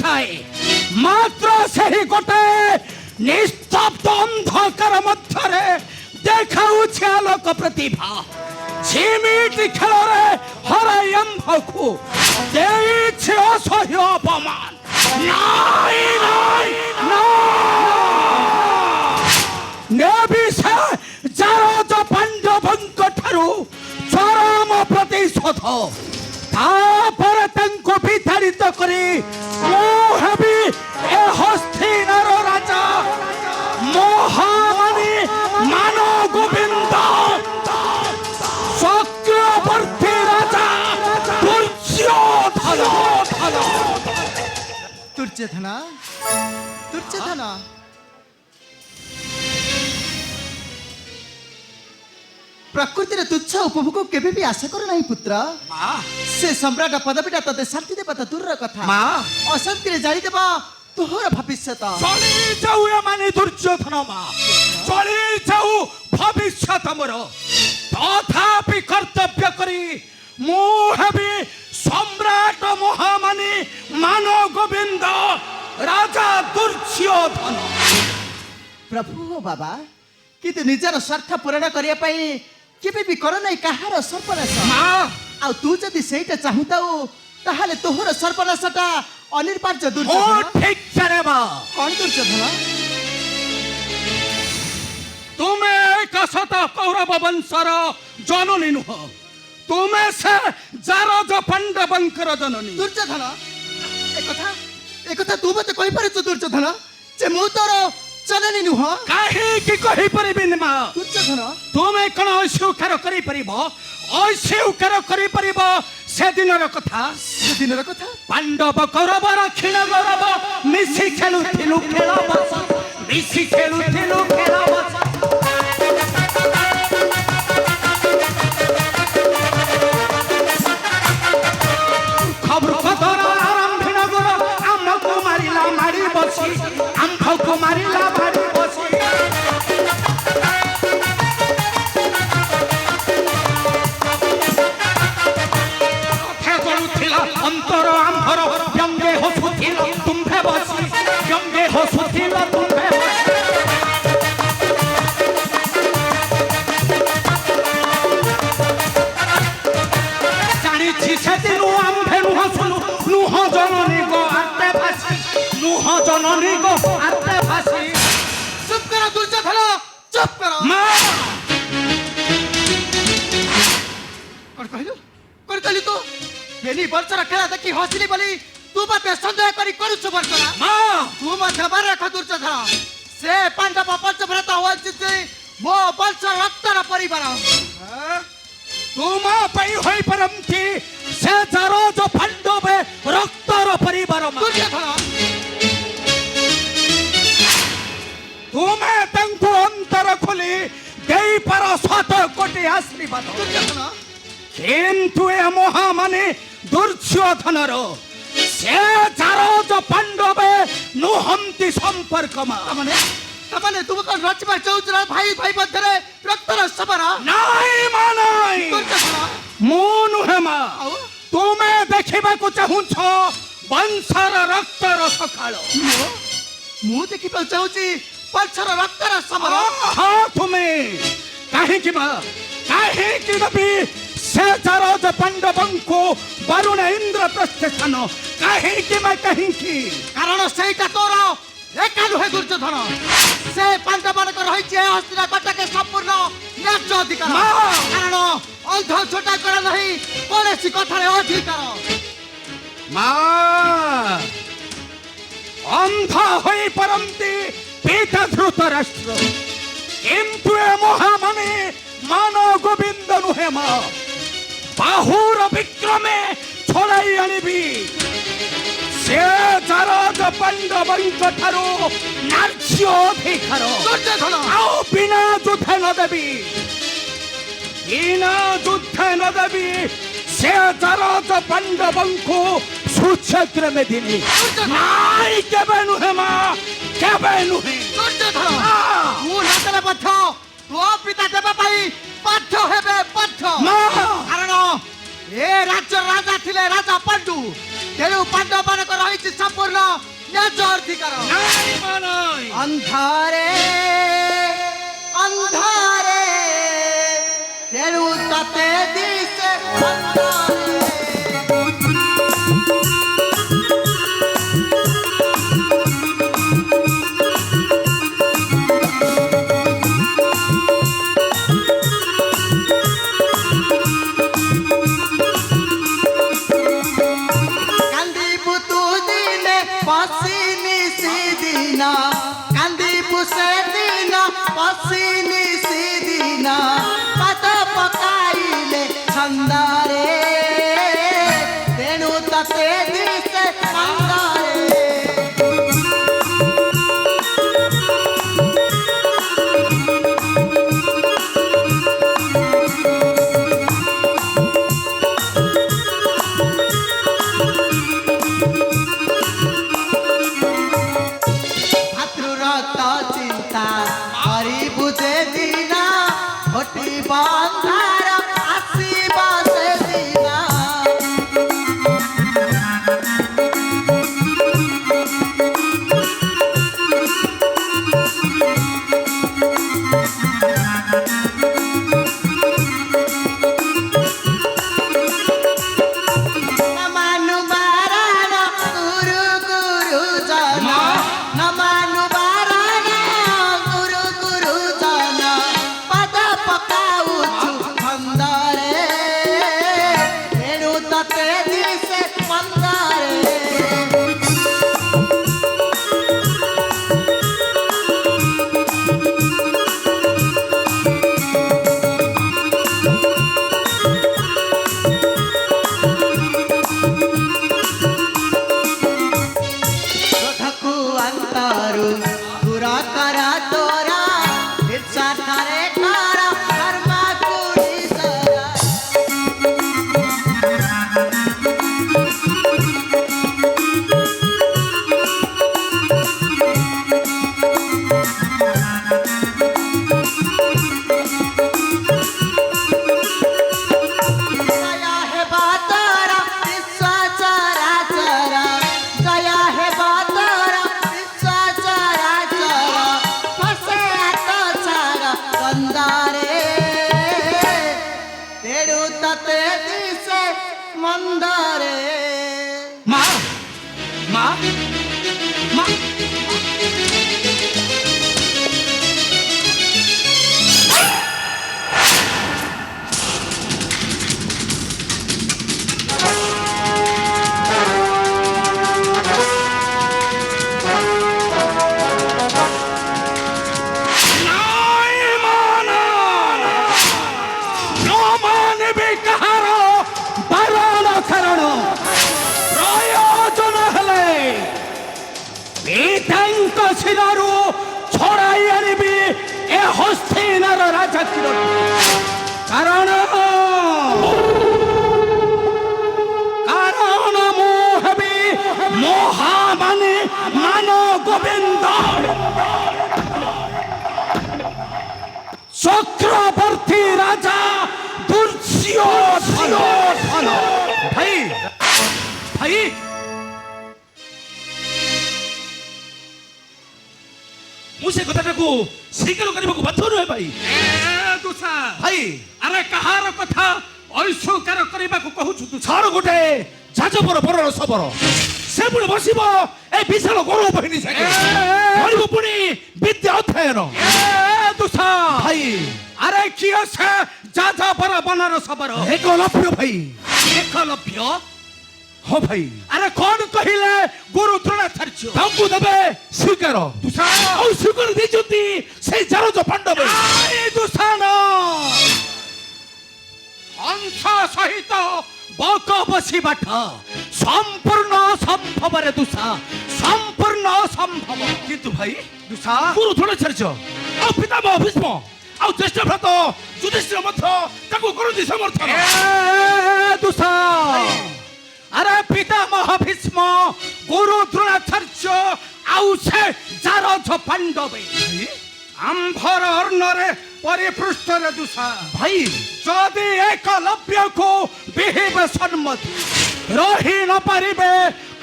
নথাए मात्र सही गोटे निस्तब्ध अंधकार मध्य देखाऊछि आलोक प्रतिभा झिमिटी खेल हराई आंभकु देइछि असह्य अपमान नाई नाई नेबिसे जारज पांडवंक ठारू चरम प्रतिशोध तापर तंको विताड़ित करी मु हेबी ए हस्तिनार राजा महामणि मानव गोविंद चक्रवर्ती राजा दुर्योधन दुर्योधन प्रकृतिर तुच्छ उपभोग केबे भी आशा कर नहीं पुत्र से सम्राट पदवीटा तते शांति देबा त दूर कथा अशांति रे जाई देबा तोहर भविष्य चली जाऊ माने दुर्योधन चली जाऊ भविष्य मोर तथापि कर्तव्य करी मु हेबी सम्राट महामणि मानव गोविंद राजा दुर्योधन प्रभु बाबा किंतु निजर स्वार्थ पूरण करिया पई केबे भी कर नहीं कहार सर्वनाश आ तू जदि सेटा चाहूताऊ ताहाले तोहर सर्वनाशटा अनिर्वार्य दुर्योधन ठीक चरेबा कौन दुर्योधन तुम्हें कसत कौरव वंशर जननी नुह तुम्हें से जारज पांडवंकर जननी दुर्योधन एक कथा तू मते कहि पारे दुर्योधन जे मु तोर जननी नुह काहे की कहि परिबिन मा दुर्योधन तुम्हें कण अस्वीकार करि परिबो अस्वीकार करि परिबो से दिनर कथा पांडव कौरव क्षीण गौरव मिसी खेलुथिलु खेल बस मिसी खेलुथिलु खेल बस खबर कदर आरंभिन गोर आमको मारिला मारी बसी आमको मारिला मारी बसी अंतर आंभर व्यंगे हसुथिल तुम्भे बसी व्यंगे हसुथिल तुम्भे बसी जानिछि सेदिनु आंभे नुह सुनु नुह जननी गो आते भासी नुह जननी गो आते भासी चुप करो दुर्योधन चुप करो मां कर कहली तो बेनी बर्चरा खेला देखि हसिली बोली तू मते संदेह करी करूछु बर्चरा मां तू मते बारे रख दुर्योधन से पांडव पंचव्रत होइछि मो बर्चर रक्तर परिवार तुमा पई होई परमति से जारज पांडव रक्तर परिवार दुर्योधन तुम्हें तंको अंतर खोली देई पर 7 कोटी आशीर्वाद दुर्योधन किंतु ए महामणि दुर्योधनर से जारज पांडव नुहंती संपर्क तमने तुम कौन रचमा चौचरा भाई भाई मध्य रक्तर सबरा नाई मानाई मोनु हेमा तुम्हें देखिबा को चाहू छ वंशर रक्तर सखाळ मु देखिबा चाहूची वंशर रक्तर सबरा हां तुम्हें काहे कि नबी से जारज पांडवंको वरुण इंद्रप्रस्थ स्थान काहे कि कारण सेटा तोर एका नुहे दुर्योधन से पांडवनक रहिছে हस्तिना कटके संपूर्ण न्याय अधिकार कारण अंध छोटा कर नहीं कोनसी कथारे अधिकार मां अंध होई परमति पिता धृतराष्ट्र किंतु ए महामणि मानव गोविंद नुहे मा बाहुर विक्रमे छोड़ाई आनिबी से जारज पांडवंक ठारू नार्य अधिकार आओ बिना युद्धे न देवी से जारज पांडवंको सुक्षेत्र में दिनी नाई केबे नुहे मा केबे नुहे मु नतले बच्छ तो पिता देबा पाई बाध्य हेबे बाध्य कारण ए राज्य राजा थिले राजा पांडु ତେଣୁ ପାଣ୍ଡବ ମାନଙ୍କର ରହିଛି ସମ୍ପୂର୍ଣ୍ଣ ନ୍ୟାଯ୍ୟ ଅଧିକାର। ନାଇଁ ମା ନାଇଁ। ଅନ୍ଧାରେ ଅନ୍ଧାରେ ତେଣୁ ତତେ ଦିଶେ ଅନ୍ଧାରେ। କାନ୍ଦିବୁ ତୁ ଦିନେ ପଶିନି ସେଦିନ, କାନ୍ଦିବୁ ସେଦିନ ପଶିନି ସେଦିନ, ପାଦ ପକାଇଲେ ଛନ୍ଦରେ ତେଣୁ ତତେ ଦିଶେ ଅନ୍ଧାରେ। ଭାତୃରତ ଚିନ୍ତା କରିବୁ ଯେଦିନ, ଘଟିବ ଅନ୍ଧାର ଆସିବ ସେଦିନ। ନମାନୁ ବାରଣ ଗୁରୁ ଗୁରୁଜନ, ନମାନୁ ବାରଣ ଗୁରୁ ଗୁରୁଜନ, ପାଦ ପକାଉଛୁ ମନ୍ଦରେ ତେଣୁ ତତେ ଦିଶେ ମନ୍ଦରେ। କ୍ରୋଧକୁ ଅନ୍ତରୁ ଦୂର କର ତୋର, ନିଃସ୍ୱାର୍ଥରେ କର ଧର୍ମକୁ ନିଜର। ଜୟ ହେବ ତୋର ବିଶ୍ୱ ଚରାଚର, ଜୟ ହେବ ତୋର ବିଶ୍ୱ ଚରାଚର, ଫସେ ହାତ ଛାଡ଼ ଗନ୍ଧରେ ତେଣୁ ତତେ ଦିଶେ ମନ୍ଦରେ। মা মা মা ନାଇଁ ମା ନାଇଁ। ନ ମାନିବି କାହାର ବାରଣ କାରଣ, ପ୍ରୟୋଜନ ହେଲେ ପିତାଙ୍କ ଶିରରୁ ଛଡ଼ାଇ ଆଣିବି ଏ ହସ୍ତିନାର ରାଜକୀୟ। କାରଣ କାରଣ ମୁଁ ହେବି ମହାମାନି ମାନ ଗୋବିନ୍ଦ, চক্রবর্তী রাজা দুর্যোধন। ভাই ভাই ମୁଁ ସେ କଥାଟାକୁ ସ୍ୱୀକାର କରିବାକୁ ବାଧ୍ୟ ନୁହେଁ ଭାଇ। ଦୁଷା ଭାଇ ଆରେ କାହାର କଥା ଅସ୍ୱୀକାର କରିବାକୁ କହୁଛୁ ତୁ? ଛାଡ଼ ଗୋଟେ ଯାଜବର ବରର ସବର, ସେ ପୁଣି ବସିବ ଏ ବିଶାଳ ଗୌରବ ବାହିନୀ ସାଙ୍ଗେ, କରିବ ପୁଣି ବିଦ୍ୟା ଅଧ୍ୟୟନ। ଦୁଷା ଭାଇ আরে কি আছে যা যা বড় বনর সবর একলব্য ভাই। একলব্য ହଁ ଭାଇ আরে কোন কহিলে গুরু দ্রোণাচার্য ତାଙ୍କୁ ଦେବେ ସ୍ୱୀକାର। ଦୁଷା ଆଉ ସ୍ୱୀକାର ଦେଇଛନ୍ତି ସେଇ ଜାରଜ ପାଣ୍ଡବ। আই দুষান হংস সহিত বক বসিবাঠ সম্পূর্ণ অসম্ভবরে দুষা সম্পূর্ণ অসম্ভব କିନ୍ତୁ ଭାଇ দুষা ଗୁରୁ ଦ୍ରୋଣାଚାର୍ଯ୍ୟ ଆଉ ପିତାମହ ଭୀଷ୍ମ ଆଉ ଜ୍ୟେଷ୍ଠ ଭ୍ରାତ ଯୁଧିଷ୍ଠିର ମଧ୍ୟ ତାକୁ କରନ୍ତି ସମର୍ଥନ। দুষা আরে পিতামহ ভীষ্ম গুরু দ্রোণাচার্য আউ সে জারজ পাণ্ডবে আম্ভর অর্ণরে পরিপৃষ্টরে দুষা ଭାଇ যদি একলব্যকু বিহিবে সম্মতি রহি ন পারিবে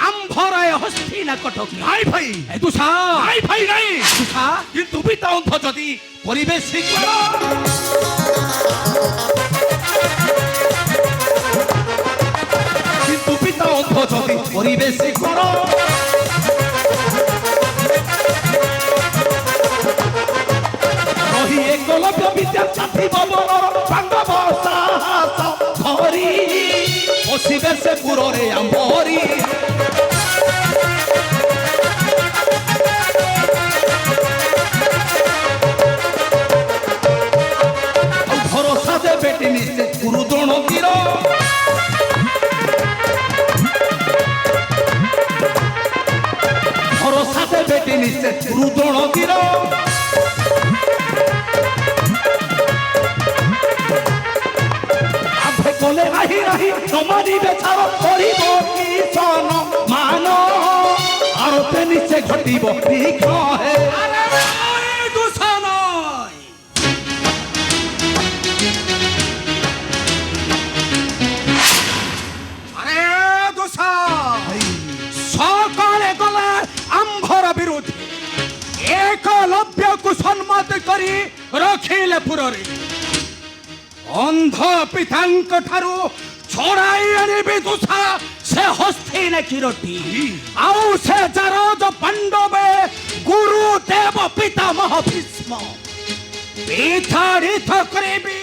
আম্ভরায় হস্তিনা কটক নাই ভাই এ দুসা নাই ভাই নাই দুসা কিন্তু পিতা অন্ধ যদি পরিবেশ শিখল কিন্তু পিতা অন্ধ যদি পরিবেশ শিখল রহি একলব্য বিদ্যা চাপিব মনর পাণ্ডব সাহস ধরি বসিবে সে পুରରେ আমরি ভরসা দেবে নিশ্চে গুরু দ্রোণ তীর ভরসা দেবে নিশ্চে গুরু দ্রোণ তীর আভে গলে রাহি রাহি নমারিবে ছাড় করিব কি সন মান আরতে নিশ্চে ঘটিব বিঘ্ন হে আরে দুসা নয় আরে দুসা সকলে গলে আম্ভর বিরোধী একলব্যକୁ ସମ୍ମତି କରି ରଖିଲେ ପୁରରେ ଅନ୍ଧ ପିତାଙ୍କ ଠାରୁ ଛଡ଼ାଇ ଆଣିବି ଦୁସା ସେ ହସ୍ତିନା କିରଟି ଆଉ ସେ ଜାରଜ ପାଣ୍ଡବେ ଗୁରୁ ଦେବ ପିତାମହ ଭୀଷ୍ମ ବିତାଡ଼ିତ କରିବି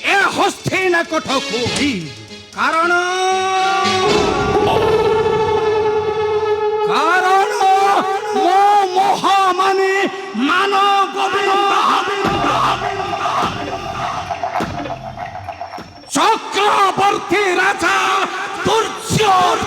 ଏ ହସ୍ତିନା କୋଠକୁ କାରଣ ମୋ ମହାମାନି ମାନ ଗୋବିନ୍ଦ চক্রবর্তী রাজা দুর্যোধন